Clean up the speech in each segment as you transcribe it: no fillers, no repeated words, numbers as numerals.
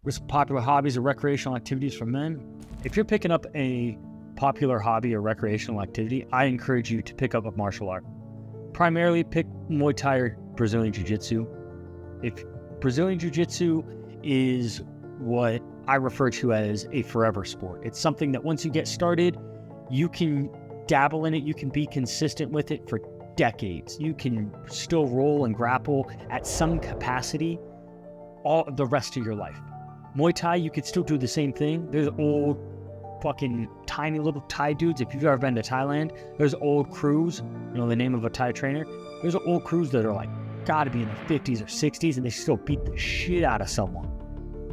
With popular hobbies or recreational activities for men, if you're picking up a popular hobby or recreational activity, I encourage you to pick up a martial art. Primarily pick Muay Thai or Brazilian Jiu-Jitsu. If Brazilian Jiu-Jitsu is what I refer to as a forever sport. It's something that once you get started, you can dabble in it, you can be consistent with it for decades. You can still roll and grapple at some capacity all the rest of your life. Muay Thai, you could still do the same thing. There's old fucking tiny little Thai dudes. If you've ever been to Thailand, there's old crews, the name of a Thai trainer. There's old crews that are like, gotta be in their 50s or 60s, and they still beat the shit out of someone.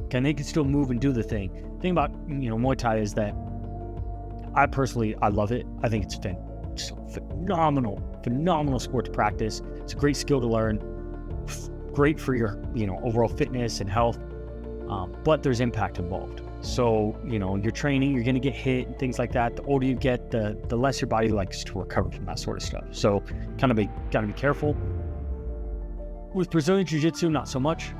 Okay, and they can still move and do the thing. The thing about, Muay Thai is that I love it. I think it's phenomenal sport to practice. It's a great skill to learn. Great for your, overall fitness and health. But there's impact involved. So, you're training, you're going to get hit and things like that. The older you get, the less your body likes to recover from that sort of stuff. So gotta be careful. With Brazilian Jiu-Jitsu, not so much,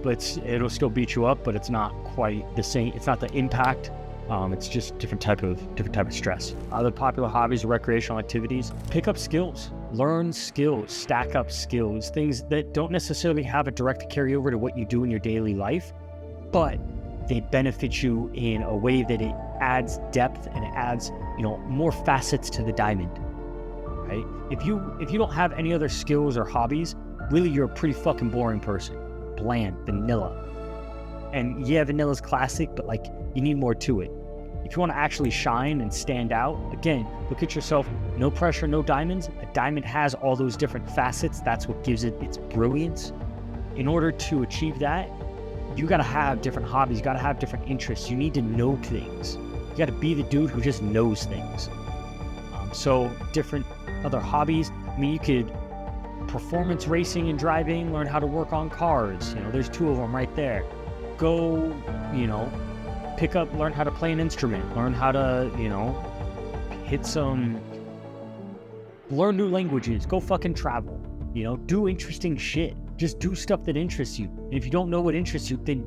but it'll still beat you up, but it's not quite the same. It's not the impact. It's just different type of stress. Other popular hobbies or recreational activities, pick up skills, learn skills, stack up skills, things that don't necessarily have a direct carryover to what you do in your daily life, but they benefit you in a way that it adds depth and it adds, more facets to the diamond, right? If you don't have any other skills or hobbies, really you're a pretty fucking boring person. Bland, vanilla. And yeah, vanilla's classic, but you need more to it. If you want to actually shine and stand out, again, look at yourself, no pressure, no diamonds. A diamond has all those different facets. That's what gives it its brilliance. In order to achieve that, you got to have different hobbies. You got to have different interests. You need to know things. You got to be the dude who just knows things. So different other hobbies. You could performance racing and driving, learn how to work on cars. There's two of them right there. Go, learn how to play an instrument, learn how to, learn new languages, go fucking travel, do interesting shit. Just do stuff that interests you. And if you don't know what interests you, then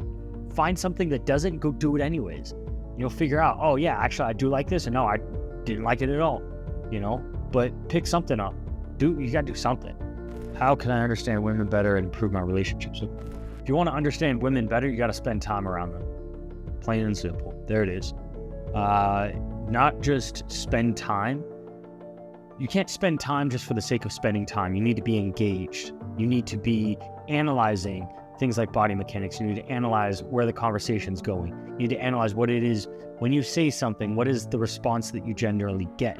find something that doesn't, go do it anyways. Figure out, oh yeah, actually I do like this, and no, I didn't like it at all, but pick something up. You gotta do something. How can I understand women better and improve my relationships? If you want to understand women better, you got to spend time around them. Plain and simple. There it is. Not just spend time. You can't spend time just for the sake of spending time. You need to be engaged. You need to be analyzing things like body mechanics. You need to analyze where the conversation's going. You need to analyze what it is when you say something. What is the response that you generally get?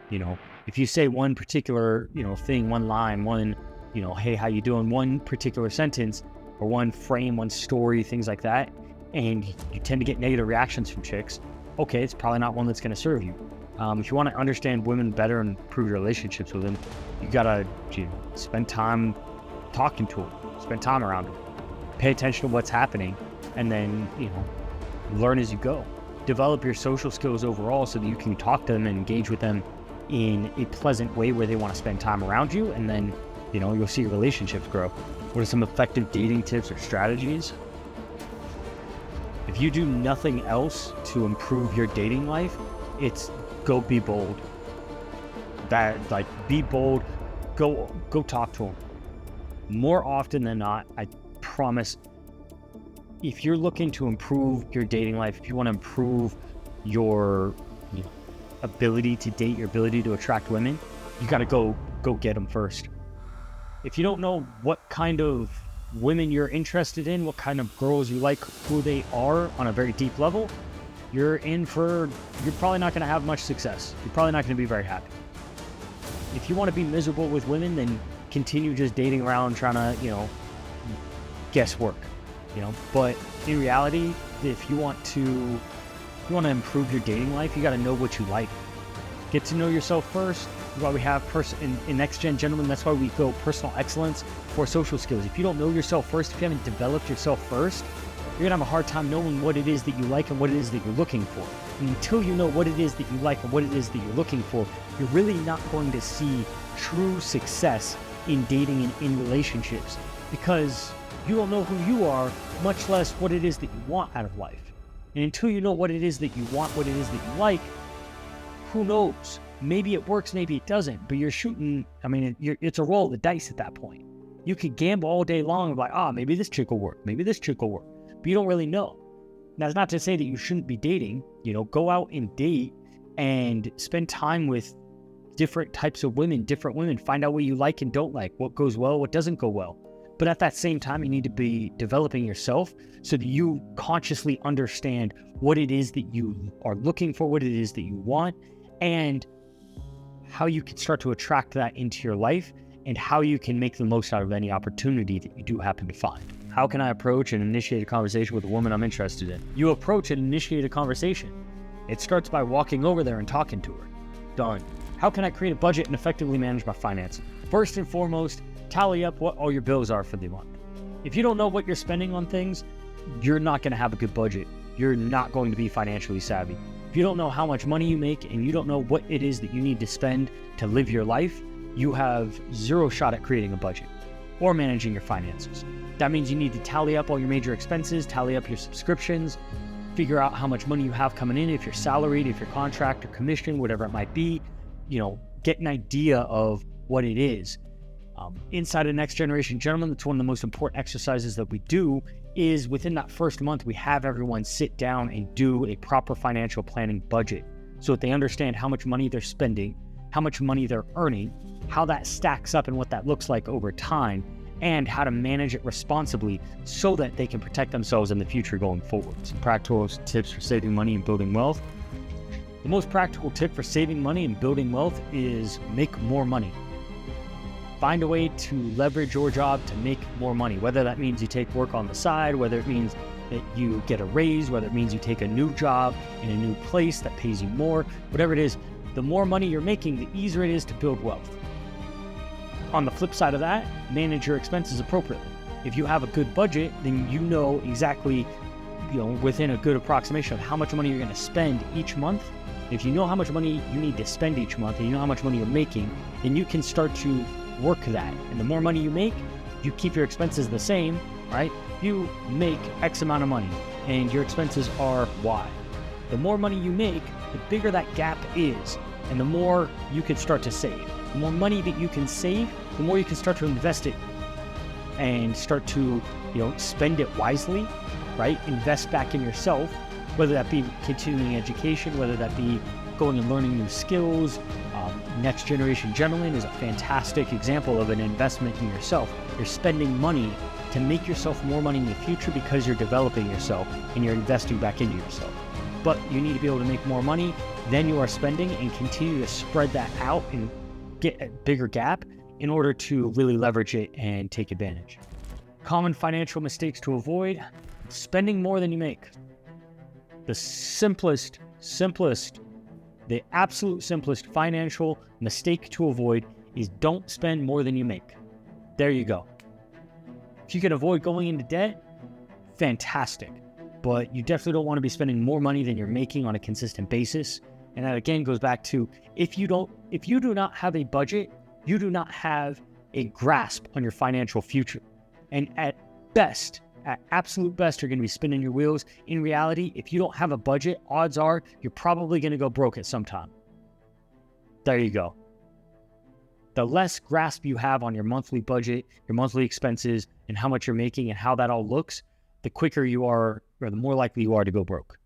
If you say one particular, thing, one line, one, hey, how you doing? One particular sentence, or one frame, one story, things like that, and you tend to get negative reactions from chicks, okay, it's probably not one that's going to serve you. If you want to understand women better and improve your relationships with them, you got to spend time talking to them, spend time around them, pay attention to what's happening, and then, learn as you go. Develop your social skills overall so that you can talk to them and engage with them in a pleasant way where they want to spend time around you, and then, you'll see your relationships grow. What are some effective dating tips or strategies? If you do nothing else to improve your dating life, it's go be bold. Be bold, go talk to them. More often than not, I promise, if you're looking to improve your dating life, if you want to improve your ability to date, your ability to attract women, you got to go get them first. If you don't know what kind of women you're interested in, what kind of girls you like, who they are on a very deep level, you're probably not going to have much success. You're probably not going to be very happy. If you want to be miserable with women, then continue just dating around, trying to, guesswork, but in reality, if you want to improve your dating life, you got to know what you like. Get to know yourself first. That's why we have in Next Gen Gentlemen, that's why we go personal excellence for social skills. If you don't know yourself first, if you haven't developed yourself first, you're gonna have a hard time knowing what it is that you like and what it is that you're looking for. And until you know what it is that you like and what it is that you're looking for, you're really not going to see true success in dating and in relationships. Because You don't know who you are, much less what it is that you want out of life. And until you know what it is that you want, what it is that you like, who knows? Maybe it works, maybe it doesn't, but you're shooting, it's a roll of the dice at that point. You could gamble all day long and be like, maybe this chick will work, maybe this chick will work, but you don't really know. Now, that's not to say that you shouldn't be dating, go out and date and spend time with different types of women, different women, find out what you like and don't like, what goes well, what doesn't go well. But at that same time, you need to be developing yourself so that you consciously understand what it is that you are looking for, what it is that you want, and how you can start to attract that into your life and how you can make the most out of any opportunity that you do happen to find. How can I approach and initiate a conversation with a woman I'm interested in? You approach and initiate a conversation. It starts by walking over there and talking to her. Done. How can I create a budget and effectively manage my finances? First and foremost, tally up what all your bills are for the month. If you don't know what you're spending on things, you're not going to have a good budget. You're not going to be financially savvy. If you don't know how much money you make and you don't know what it is that you need to spend to live your life, you have zero shot at creating a budget or managing your finances. That means you need to tally up all your major expenses, tally up your subscriptions, figure out how much money you have coming in, if you're salaried, if you're contract or commission, whatever it might be, get an idea of what it is. Inside of Next Generation Gentlemen, that's one of the most important exercises that we do is within that first month, we have everyone sit down and do a proper financial planning budget so that they understand how much money they're spending, how much money they're earning, how that stacks up and what that looks like over time, and how to manage it responsibly so that they can protect themselves in the future going forward. Some practical tips for saving money and building wealth. The most practical tip for saving money and building wealth is make more money. Find a way to leverage your job to make more money, whether that means you take work on the side, whether it means that you get a raise, whether it means you take a new job in a new place that pays you more, whatever it is, the more money you're making, the easier it is to build wealth. On the flip side of that, manage your expenses appropriately. If you have a good budget, then you know exactly, within a good approximation of how much money you're going to spend each month. If you know how much money you need to spend each month and you know how much money you're making, then you can start to work that. And the more money you make, you keep your expenses the same, right? You make X amount of money and your expenses are Y. The more money you make, the bigger that gap is and the more you can start to save. The more money that you can save, the more you can start to invest it and start to, spend it wisely, right? Invest back in yourself, whether that be continuing education, whether that be going and learning new skills. Next Generation Gentlemen is a fantastic example of an investment in yourself. You're spending money to make yourself more money in the future because you're developing yourself and you're investing back into yourself. But you need to be able to make more money than you are spending and continue to spread that out and get a bigger gap in order to really leverage it and take advantage. Common financial mistakes to avoid: spending more than you make. The the absolute simplest financial mistake to avoid is don't spend more than you make. There you go. If you can avoid going into debt, fantastic. But you definitely don't want to be spending more money than you're making on a consistent basis. And that again goes back to if you do not have a budget, you do not have a grasp on your financial future. And at absolute best, you're going to be spinning your wheels. In reality, if you don't have a budget, odds are you're probably going to go broke at some time. There you go. The less grasp you have on your monthly budget, your monthly expenses, and how much you're making and how that all looks, the quicker you are, or the more likely you are to go broke.